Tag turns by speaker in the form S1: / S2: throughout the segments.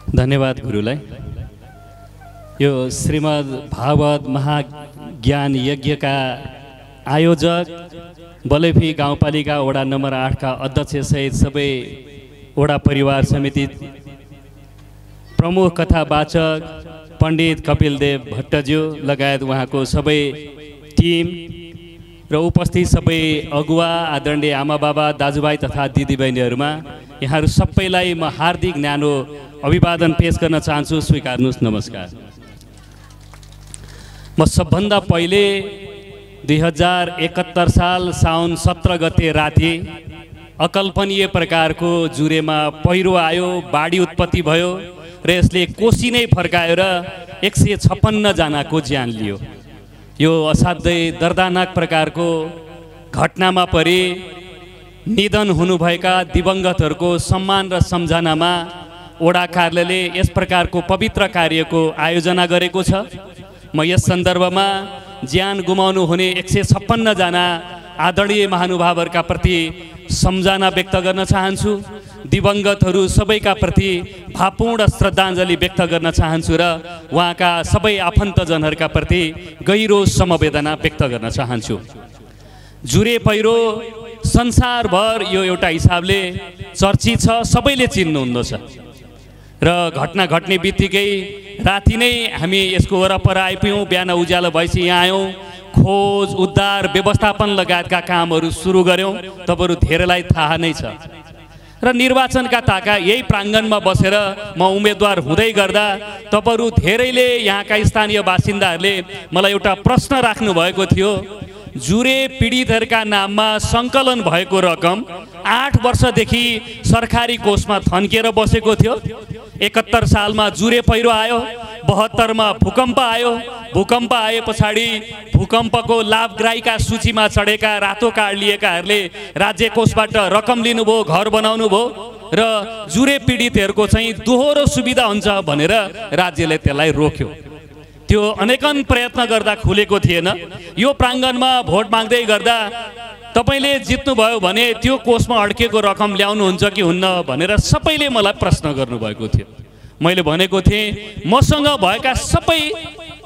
S1: धन्यवाद गुरुलाई। यो श्रीमद् भागवत महाज्ञान यज्ञका आयोजक बलेफी गाउँपालिका वडा नम्बर 8 का अध्यक्ष सहित सबै वडा परिवार समिति प्रमुख कथावाचक पण्डित कपिलदेव भट्टज्यू लगायत उहाँको सबै टिम र उपस्थित सबै अगुवा आदरणीय आमा बाबा दाजुभाइ तथा दिदीबहिनीहरूमा यहाँहरू सबैलाई म हार्दिक न्यानो अभिवादन पेश गर्न चाहन्छु। स्वीकार्नुहोस्। नमस्कार। म सबभन्दा पहिले 2071 साल साउन 17 गते राति अकल्पनीय प्रकारको जुरेमा पहिरो आयो, बाढी उत्पत्ति भयो र यसले कोसी नै फर्काएर 156 जनाको ज्यान लियो। यो असाध्यै दर्दनाक प्रकारको घटनामा परि निधन हुनुभएका दिवंगतहरूको सम्मान र सम्झनामा वडा कार्यालयले यस प्रकारको पवित्र कार्यको आयोजना गरेको छ। म यस सन्दर्भमा ज्यान गुमाउनु हुने 156 जना आदरणीय महानुभावहरूका प्रति सम्झना व्यक्त गर्न चाहन्छु। दिवंगतहरू सबैका प्रति भावपूर्ण श्रद्धाञ्जली व्यक्त गर्न चाहन्छु र उहाँका सबै आफन्तजनहरूका प्रति गहिरो समवेदना व्यक्त गर्न चाहन्छु। जुरे पहिरो संसारभर यो एउटा हिसाबले चर्चित छ, सबैले चिन्नुहुँदछ र घटना घट्ने बित्तिकै राति नै हामी यसको वरपर आइपुग्यौँ। बिहान उज्यालो भएपछि यहाँ आयौँ, खोज उद्धार व्यवस्थापन लगायतका कामहरू सुरु गऱ्यौँ। तपाईँहरू धेरैलाई थाहा नै छ र निर्वाचनका ताका यही प्राङ्गणमा बसेर म उम्मेदवार हुँदै गर्दा तपाईँहरू धेरैले यहाँका स्थानीय बासिन्दाहरूले मलाई एउटा प्रश्न राख्नु भएको थियो। जुरे पीडितहरूका नाममा सङ्कलन भएको रकम 8 वर्षदेखि सरकारी कोषमा थन्किएर बसेको थियो। 71 सालमा जुरे पहिरो आयो, 72 मा भूकम्प आयो। भूकम्प आए पछाडि भूकम्पको लाभग्राहीका सूचीमा चढेका रातो कार्ड लिएकाहरूले राज्य कोषबाट रकम लिनुभयो, घर बनाउनु भयो र जुरे पीडितहरूको चाहिँ दोहोरो सुविधा हुन्छ भनेर राज्यले त्यसलाई रोक्यो। त्यो अनेकन प्रयत्न गर्दा खुलेको थिएन। यो प्राङ्गणमा भोट माग्दै गर्दा तपाईँले जित्नुभयो भने त्यो कोषमा अड्केको रकम ल्याउनुहुन्छ कि हुन्न भनेर सबैले मलाई प्रश्न गर्नुभएको थियो। मैले भनेको थिएँ मसँग भएका सबै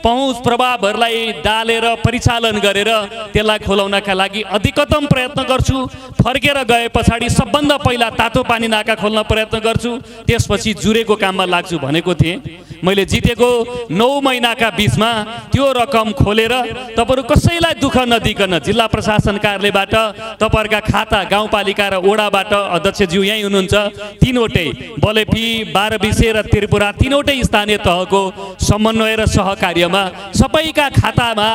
S1: पहुँच प्रभावहरूलाई डालेर परिचालन गरेर त्यसलाई खोलाउनका लागि अधिकतम प्रयत्न गर्छु। फर्केर गए पछाडि सबभन्दा पहिला तातो पानी नाका खोल्न प्रयत्न गर्छु, त्यसपछि जुरेको काममा लाग्छु भनेको थिएँ। मैले जितेको 9 महिनाका बिचमा त्यो रकम खोलेर तपाईँहरू कसैलाई दुःख नदिकन जिल्ला प्रशासन कार्यालयबाट तपाईँहरूका खाता गाउँपालिका र वडाबाट अध्यक्षज्यू यहीँ हुनुहुन्छ, 3वटै बलेफी, बाह्रविसे र त्रिपुरा 3वटै स्थानीय तहको समन्वय र सहकार्यमा सबैका खातामा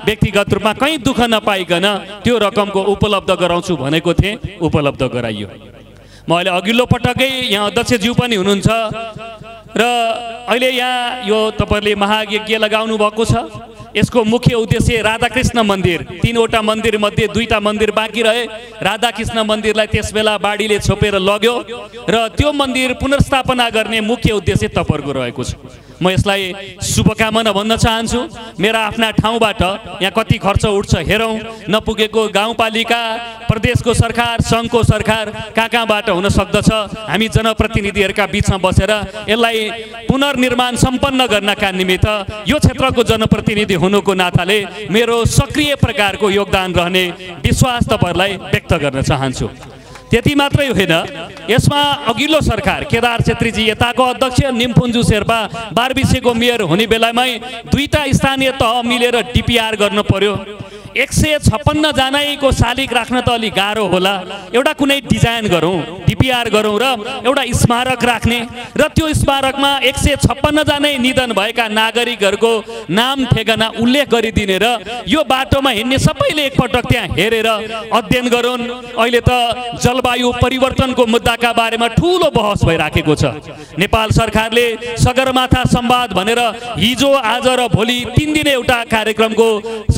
S1: व्यक्तिगत रूपमा कहीँ दुःख नपाइकन त्यो रकमको उपलब्ध गराउँछु भनेको थिएँ। उपलब्ध गराइयो। म अहिले अघिल्लो पटकै यहाँ अध्यक्षज्यू पनि हुनुहुन्छ र अहिले यहाँ यो तपाईँहरूले महायज्ञ लगाउनु भएको छ। यसको मुख्य उद्देश्य राधाकृष्ण मन्दिर, 3वटा मन्दिर मध्ये 2टा मन्दिर बाँकी रहे। राधाकृष्ण मन्दिरलाई त्यसबेला बाढीले छोपेर लग्यो र त्यो मन्दिर पुनर्स्थापना गर्ने मुख्य उद्देश्य तपाईँहरूको रहेको छ। म यसलाई शुभकामना भन्न चाहन्छु। मेरा आफ्ना ठाउँबाट यहाँ कति खर्च उठ्छ हेरौँ। नपुगेको गाउँपालिका, प्रदेशको सरकार, सङ्घको सरकार कहाँबाट हुन सक्दछ। हामी जनप्रतिनिधिहरूका बिचमा बसेर यसलाई पुनर्निर्माण सम्पन्न गर्नका निमित्त यो क्षेत्रको जनप्रतिनिधि हुनुको नाताले मेरो सक्रिय प्रकारको योगदान रहने विश्वास तपाईँहरूलाई व्यक्त गर्न चाहन्छु। त्यति मात्रै होइन, यसमा अघिल्लो सरकार केदार छेत्रीजी यताको अध्यक्ष, निम्फुन्जु शेर्पा बारबिसेको मेयर हुने बेलामै 2टा स्थानीय तह मिलेर डिपिआर गर्नु पर्यो। 156 जनाको शालिग राख्न त अलि गाह्रो होला। एउटा कुनै डिजाइन गरौँ, डिपिआर गरौँ र एउटा स्मारक राख्ने र त्यो स्मारकमा 156 जना निधन भएका नागरिकहरूको नाम ठेगाना उल्लेख गरिदिने र यो बाटोमा हिँड्ने सबैले एकपटक त्यहाँ हेरेर अध्ययन गरून्। अहिले त जलवायु परिवर्तनको मुद्दाका बारेमा ठुलो बहस भइराखेको छ। नेपाल सरकारले सगरमाथा संवाद भनेर हिजो आज र भोलि 3 दिन एउटा कार्यक्रमको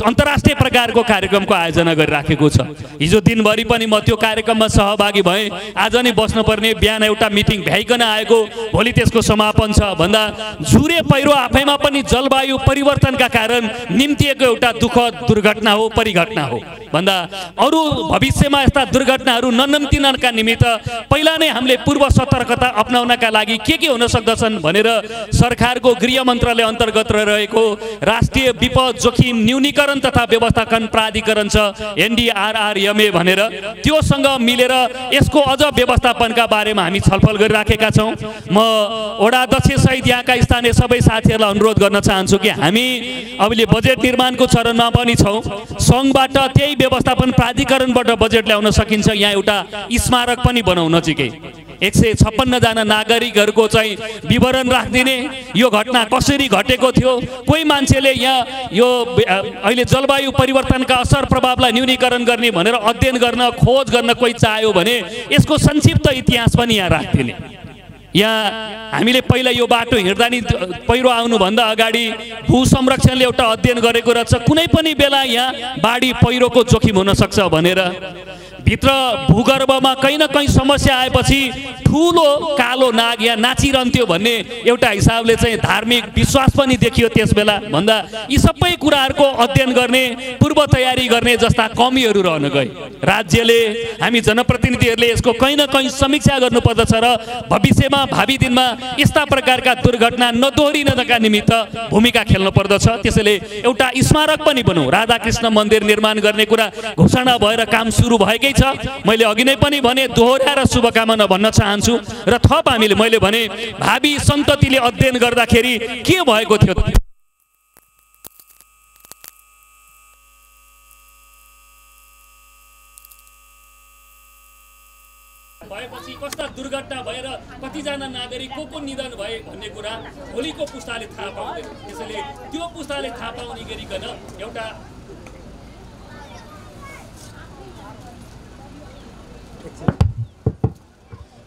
S1: अन्तर्राष्ट्रिय प्रकारको कार्यक्रमको आयोजना गरिराखेको छ। हिजो दिनभरि पनि म त्यो कार्यक्रममा सहभागी भएँ। आज नै बस्नुपर्ने, बिहान एउटा मिटिङ भ्याइकन आएको, भोलि त्यसको समापन छ भन्दा जुरे पहिरो आफैमा पनि जलवायु परिवर्तनका कारण निम्तिएको एउटा दुःखद दुर्घटना हो, परिघटना हो। भन्दा अरू भविष्यमा यस्ता दुर्घटनाहरू ननिम्तिनका निमित्त पहिला नै हामीले पूर्व सतर्कता अपनाउनका लागि के हुन सक्दछन् भनेर सरकारको गृह मन्त्रालय अन्तर्गत रहेको राष्ट्रिय विपद जोखिम न्यूनीकरण तथा व्यवस्थापन प्राधिकरण छ NDRRMA भनेर, त्योसँग मिलेर यसको अझ व्यवस्थापनका बारेमा हामी छलफल गरिराखेका छौँ। म वडा अध्यक्ष सहित यहाँका स्थानीय सबै साथीहरूलाई अनुरोध गर्न चाहन्छु कि हामी अहिले बजेट निर्माणको चरणमा पनि छौँ। सङ्घबाट त्यही व्यवस्थापन प्राधिकरणबाट बजेट ल्याउन सकिन्छ। यहाँ एउटा स्मारक पनि बनाउन नजिकै 156 जना नागरिकहरूको चाहिँ विवरण राखिदिने, यो घटना कसरी घटेको थियो, कोही मान्छेले यहाँ यो अहिले जलवायु परिवर्तनका असर प्रभावलाई न्यूनीकरण गर्ने भनेर अध्ययन गर्न खोज गर्न कोही चाह्यो भने यसको संक्षिप्त इतिहास पनि यहाँ राखिदिने। यहाँ हामीले पहिला यो बाटो हिँड्दा नि पहिरो आउनुभन्दा अगाडि भू संरक्षणले एउटा अध्ययन गरेको रहेछ, कुनै पनि बेला यहाँ बाढी पहिरोको जोखिम हुन सक्छ भनेर। भित्र भूगर्भमा कहीँ न कहीँ समस्या आएपछि ठुलो कालो नाग यहाँ नाचिरहन्थ्यो भन्ने एउटा हिसाबले चाहिँ धार्मिक विश्वास पनि देखियो त्यस बेला। भन्दा यी सबै कुराहरूको अध्ययन गर्ने, पूर्व तयारी गर्ने जस्ता कमीहरू रहन गए। राज्यले, हामी जनप्रतिनिधिहरूले यसको कहीँ न कहीँ समीक्षा गर्नुपर्दछ र भविष्यमा भावी दिनमा यस्ता प्रकारका दुर्घटना नदोहोरिनका निमित्त भूमिका खेल्नु पर्दछ। त्यसैले एउटा स्मारक पनि बनाऊ। राधाकृष्ण मन्दिर निर्माण गर्ने कुरा घोषणा भएर काम सुरु भएकै छ। मैले अघि नै पनि भने, दोहोऱ्याएर शुभकामना भन्न चाहन्छु र थप हामीले मैले भने भावी सन्ततिले अध्ययन गर्दाखेरि के भएको थियो, भएपछि कस्ता दुर्घटना भएर कतिजना नागरिक को निधन भए भन्ने कुरा भोलिको पुस्ताले थाहा पाउँदैन। त्यसैले त्यो पुस्ताले थाहा पाउने गरिकन एउटा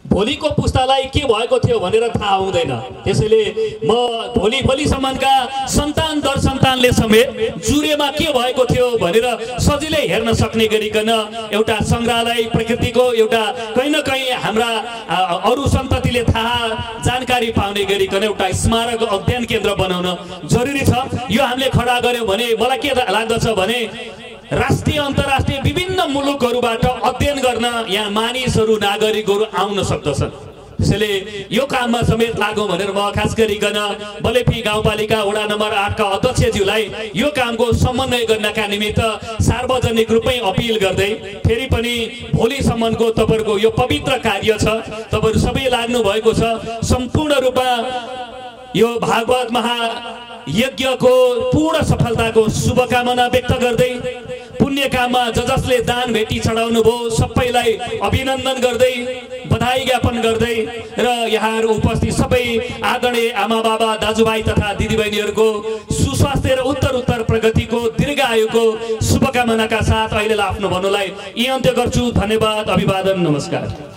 S1: भोलिको पुस्तालाई के भएको थियो भनेर थाहा हुँदैन। त्यसैले म भोलिसम्मका सन्तान दर सन्तानले समेत जुरेमा के भएको थियो भनेर सजिलै हेर्न सक्ने गरिकन एउटा सङ्ग्रहालय प्रकृतिको एउटा कहीँ न कहीँ हाम्रा अरू सन्ततिले थाहा जानकारी पाउने गरिकन एउटा स्मारक अध्ययन केन्द्र बनाउन जरुरी छ। यो हामीले खडा गर्यौँ भने मलाई के लाग्दछ भने राष्ट्रिय अन्तर्राष्ट्रिय विभिन्न मुलुकहरूबाट अध्ययन गर्न यहाँ मानिसहरू, नागरिकहरू आउन सक्दछन्। त्यसैले यो काममा समेत लागौँ भनेर म खास गरिकन बलेफी गाउँपालिका वडा नम्बर 8 का अध्यक्षज्यूलाई यो कामको समन्वय गर्नका निमित्त सार्वजनिक रूपमै अपिल गर्दै फेरि पनि भोलिसम्मको तपाईँहरूको यो पवित्र कार्य छ, तपाईँहरू सबै लाग्नु भएको छ। सम्पूर्ण रूपमा यो भागवत महायज्ञको पूर्ण सफलताको शुभकामना व्यक्त गर्दै पुण्य काममा जसले दान भेटी चढाउनु भयो सबैलाई अभिनन्दन गर्दै बधाई ज्ञापन गर्दै र यहाँहरू उपस्थित सबै आदरणीय आमा बाबा दाजुभाइ तथा दिदीबहिनीहरूको सुस्वास्थ्य र उत्तर प्रगतिको दीर्घायुको शुभकामनाका साथ अहिलेलाई आफ्नो भन्नुलाई यही अन्त्य गर्छु। धन्यवाद, अभिवादन, नमस्कार।